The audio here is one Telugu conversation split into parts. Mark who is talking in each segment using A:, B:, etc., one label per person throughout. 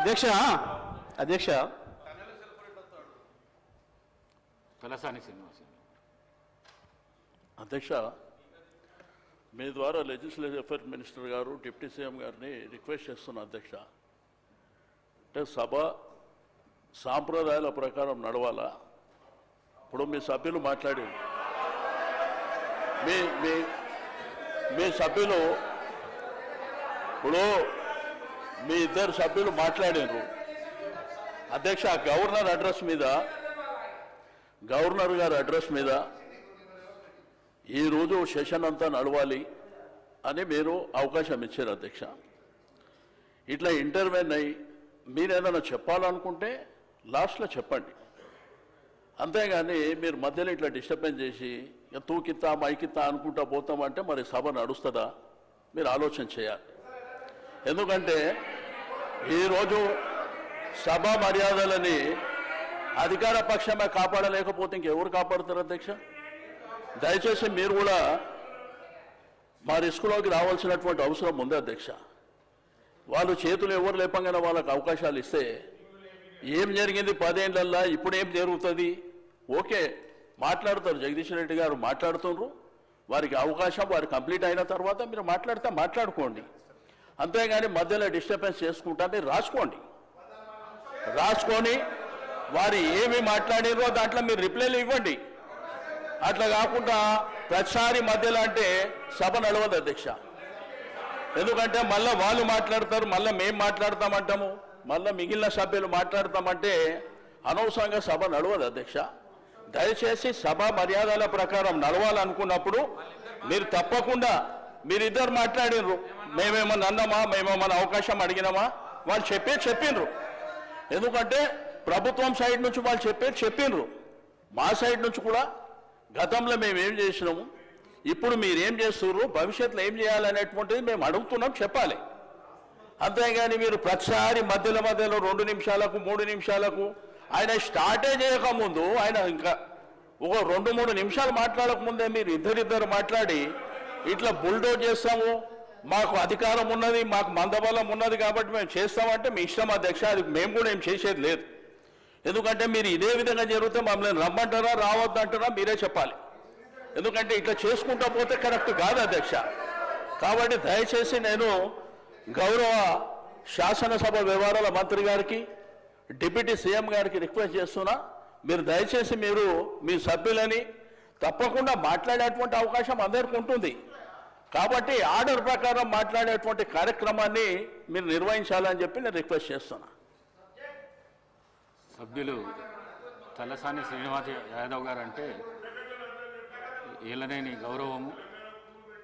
A: అధ్యక్ష అధ్యక్ష
B: తలసాని శ్రీనివాస్
C: అధ్యక్ష, మీ ద్వారా లెజిస్లేటివ్ అఫైర్స్ మినిస్టర్ గారు డిప్యూటీ సీఎం గారిని రిక్వెస్ట్ చేస్తున్నా అధ్యక్ష. అంటే సభ సాంప్రదాయాల ప్రకారం నడవాలా? ఇప్పుడు మీ సభ్యులు మాట్లాడి మీ సభ్యులు ఇప్పుడు మీ ఇద్దరు సభ్యులు మాట్లాడారు అధ్యక్ష. గవర్నర్ గారి అడ్రస్ మీద ఈరోజు సెషన్ అంతా నడవాలి అని మీరు అవకాశం ఇచ్చారు అధ్యక్ష. ఇట్లా ఇంటర్వ్యూన్ అయ్యి మీరు ఏదైనా చెప్పాలనుకుంటే లాస్ట్లో చెప్పండి, అంతేగాని మీరు మధ్యలో ఇట్లా డిస్టర్బెన్స్ చేసి తూకిత్తా మైకిత్తా అనుకుంటా పోతామంటే మరి సభ నడుస్తుందా? మీరు ఆలోచన చేయాలి. ఎందుకంటే ఈరోజు సభ మర్యాదలని అధికార పక్షమే కాపాడలేకపోతే ఇంకెవరు కాపాడుతారు అధ్యక్ష? దయచేసి మీరు కూడా మా రిస్కులోకి రావాల్సినటువంటి అవసరం ఉంది అధ్యక్ష. వాళ్ళు చేతులు ఎవరు లేపంగానే వాళ్ళకి అవకాశాలు ఇస్తే ఏం జరిగింది 10 ఏళ్ళల్లో, ఇప్పుడు ఏం జరుగుతుంది? ఓకే, మాట్లాడతారు, జగదీష్ రెడ్డి గారు మాట్లాడుతున్నారు, వారికి అవకాశం వారు కంప్లీట్ అయిన తర్వాత మీరు మాట్లాడితే మాట్లాడుకోండి, అంతేగాని మధ్యలో డిస్టర్బెన్స్ చేసుకుంటా మీరు రాసుకొని వారు ఏమి మాట్లాడినో దాంట్లో మీరు రిప్లైలు ఇవ్వండి. అట్లా కాకుండా ప్రతిసారి మధ్యలో అంటే సభ నడవదు అధ్యక్ష. ఎందుకంటే మళ్ళీ వాళ్ళు మాట్లాడతారు, మళ్ళీ మేము మాట్లాడతామంటాము, మళ్ళీ మిగిలిన సభ్యులు మాట్లాడతామంటే అనవసరంగా సభ నడవదు అధ్యక్ష. దయచేసి సభ మర్యాదల ప్రకారం నడవాలనుకున్నప్పుడు మీరు తప్పకుండా మీరిద్దరు మాట్లాడినరు, మేమేమన్నా అన్నామా, మేమేమన్నా అవకాశం అడిగినామా? వాళ్ళు చెప్పిండ్రు. ఎందుకంటే ప్రభుత్వం సైడ్ నుంచి వాళ్ళు చెప్పిండ్రు, మా సైడ్ నుంచి కూడా గతంలో మేము ఏం చేసినాము, ఇప్పుడు మీరేం చేస్తున్నారు, భవిష్యత్తులో ఏం చేయాలనేటువంటిది మేము అడుగుతున్నాం, చెప్పాలి. అంతేగాని మీరు ప్రతిసారి మధ్యలో 2 నిమిషాలకు 3 నిమిషాలకు ఆయన స్టార్టే చేయకముందు ఆయన ఇంకా ఒక 2-3 నిమిషాలు మాట్లాడకముందే మీరు ఇద్దరిద్దరు మాట్లాడి ఇట్లా బుల్డోజ్ చేస్తాము, మాకు అధికారం ఉన్నది, మాకు మందబలం ఉన్నది కాబట్టి మేము చేస్తామంటే మీ ఇష్టం అధ్యక్ష. అది మేము కూడా ఏం చేసేది లేదు. ఎందుకంటే మీరు ఇదే విధంగా జరిగితే మమ్మల్ని రమ్మంటారా రావద్దంటారా మీరే చెప్పాలి. ఎందుకంటే ఇట్లా చేసుకుంటా పోతే కరెక్ట్ కాదు అధ్యక్ష. కాబట్టి దయచేసి నేను గౌరవ శాసనసభ వ్యవహారాల మంత్రి గారికి డిప్యూటీ సీఎం గారికి రిక్వెస్ట్ చేస్తున్నా, మీరు దయచేసి మీరు మీ సభ్యులని తప్పకుండా మాట్లాడేటువంటి అవకాశం అందరికీ ఉంటుంది. కాబట్టి ఆర్డర్ ప్రకారం మాట్లాడేటువంటి కార్యక్రమాన్ని మీరు నిర్వహించాలని చెప్పి నేను రిక్వెస్ట్ చేస్తున్నా.
B: సభ్యులు తలసాని శ్రీనివాస్ యాదవ్ గారు అంటే ఏలనేని గౌరవము,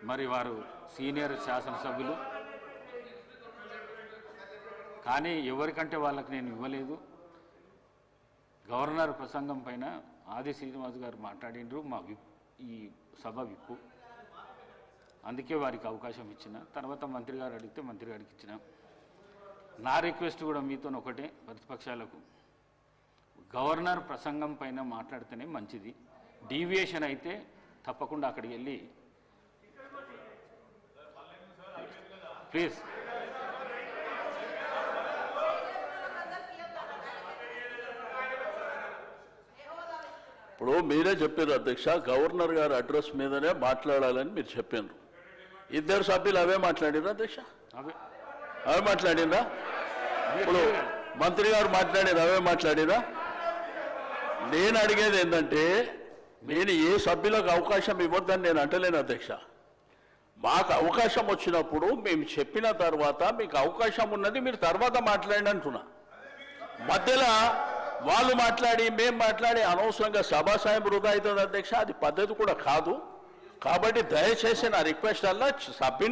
B: మరి వారు సీనియర్ శాసనసభ్యులు, కానీ ఎవరికంటే వాళ్ళకి నేను ఇవ్వలేదు. గవర్నర్ ప్రసంగం పైన ఆది శ్రీనివాస్ గారు మాట్లాడిండ్రు, మా ఈ సభ విప్పు, అందుకే వారికి అవకాశం ఇచ్చిన. తర్వాత మంత్రి గారు అడిగితే మంత్రి గారికి ఇచ్చిన. నా రిక్వెస్ట్ కూడా మీతో ఒకటే, ప్రతిపక్షాలకు గవర్నర్ ప్రసంగం పైన మాట్లాడితేనే మంచిది. డీవియేషన్ అయితే తప్పకుండా అక్కడికి వెళ్ళి ప్లీజ్.
C: ఇప్పుడు మీరే చెప్పారు అధ్యక్ష, గవర్నర్ గారి అడ్రస్ మీదనే మాట్లాడాలని మీరు చెప్పారు. ఇద్దరు సభ్యులు అవే మాట్లాడిరా అధ్యక్ష? అవే మాట్లాడిరా? ఇప్పుడు మంత్రి గారు మాట్లాడారు, అవే మాట్లాడిరా? నేను అడిగేది ఏంటంటే, నేను ఏ సభ్యులకు అవకాశం ఇవ్వద్దని నేను అంటలేను అధ్యక్ష. మాకు అవకాశం వచ్చినప్పుడు మేము చెప్పిన తర్వాత మీకు అవకాశం ఉన్నది, మీరు తర్వాత మాట్లాడండి అంటున్నా. మధ్యలో వాళ్ళు మాట్లాడి మేము మాట్లాడి అనవసరంగా సభాసాయం వృధా అవుతుంది అధ్యక్ష. అది పద్ధతి కూడా కాదు. కాబట్టి దయచేసి నా రిక్వెస్ట్ అలా సభ్యుని